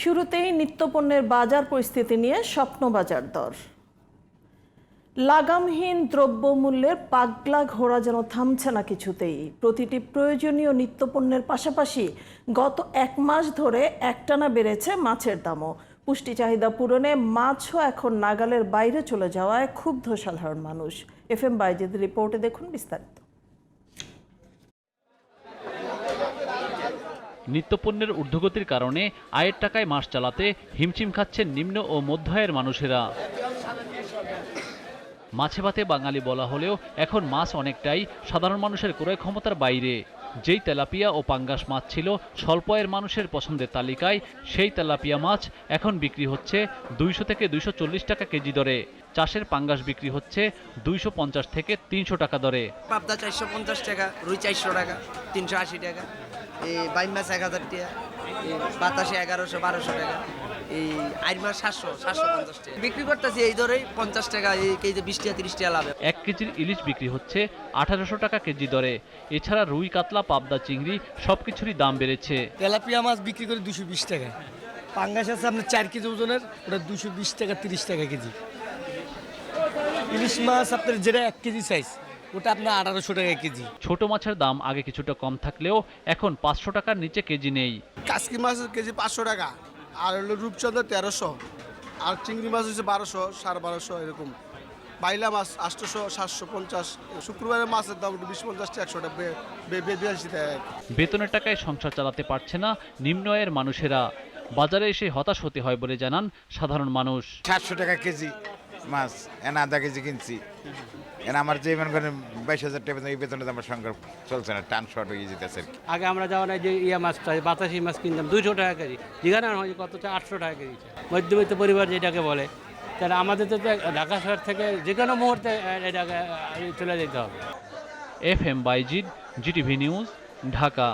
শুরুতেই নিত্যপণ্যের বাজার পরিস্থিতি নিয়ে স্বপ্নবাজার দর। লাগামহীন দ্রব্যমূল্যের পাগলা ঘোড়া যেন থামছে না কিছুতেই। প্রতিটি প্রয়োজনীয় নিত্যপণ্যের পাশাপাশি গত এক মাস ধরে একটানা বেড়েছে মাছের দামও। পুষ্টি চাহিদা পূরণে মাছও এখন নাগালের বাইরে চলে যাওয়ায় ক্ষুব্ধ সাধারণ মানুষ। FM বাইজিদ রিপোর্টে দেখুন বিস্তারিত। নিত্যপণ্যের ঊর্ধ্বগতির কারণে আয়ের টাকায় মাস চালাতে হিমশিম খাচ্ছেন নিম্ন ও মধ্য আয়ের মানুষেরা। মাছে ভাতে বাঙালি বলা হলেও এখন মাছ অনেকটাই সাধারণ মানুষের ক্রয় ক্ষমতার বাইরে। যেই তেলাপিয়া ও পাঙ্গাস মাছ ছিল স্বল্প আয়ের মানুষের পছন্দের তালিকায়, সেই তেলাপিয়া মাছ এখন বিক্রি হচ্ছে 200 থেকে 240 টাকা কেজি দরে। চাষের পাঙ্গাস বিক্রি হচ্ছে 250 থেকে 300 টাকা দরে। পাবদা 450 টাকা, রুই 400 টাকা, 380 টাকা, এই বাইম মাছ 1000 টাকা, এই বাতাসে 1100-1200 টাকা, এই আইর মাছ 700-750 টাকা বিক্রি করতেছি। এই ধরেই 50 টাকা, এই কেজি 20 টাকা 30 টাকা লাভ। 1 কেজির ইলিশ বিক্রি হচ্ছে 1800 টাকা কেজি দরে। এছাড়া রুই, কাতলা, পাবদা, চিংড়ি সবকিছুরই দাম বেড়েছে। তেলাপিয়া মাছ বিক্রি করে 220 টাকা, পাঙ্গাস আছে আপনার 4 কেজি ওজনের, ওটা 220 টাকা 30 টাকা কেজি। ইলিশ মাছ আপনার যেটা 1 কেজি সাইজ, ওটা আপনার 1800 টাকা কেজি। ছোট মাছের দাম আগে কিছুটা কম থাকলেও এখন 500 টাকার নিচে কেজি নেই। কাসকি মাছের কেজি 500 টাকা, আর হলো রূপচন্দ্র 1300, আর চিংড়ি মাছ হচ্ছে 1200, 1250 এরকম। বাইলা মাছ 800, 750। শুক্রবারের মাছের দাম 20-50 টাকা, 100 টাকা, 82 টাকা। বেতনের টাকায় সংসার চালাতে পারছে না নিম্ন আয়ের মানুষেরা। বাজারে এসে হতাশ হতে হয় বলে জানান সাধারণ মানুষ। 700 টাকা কেজি মাছ এনে আধা কেজি কিনছি। এনে আমার যে মনে করেন 22,000 টাকা এই বেতনে আমার সংসার চলছে না, টান শর্ট হয়ে যেতেছে। আগে আমরা যাওয়া নাই যে মাছটা বাতাসি মাছ কিনতাম 200 টাকা কেজি, যেখানে হয় কত 800 টাকা কেজি। মধ্যবিত্ত পরিবার যেটাকে বলে, তাহলে আমাদের তো ঢাকা শহর থেকে যে কোনো মুহূর্তে এটাকে চলে যেতে হবে। FM Baijid, GTV news, Dhaka.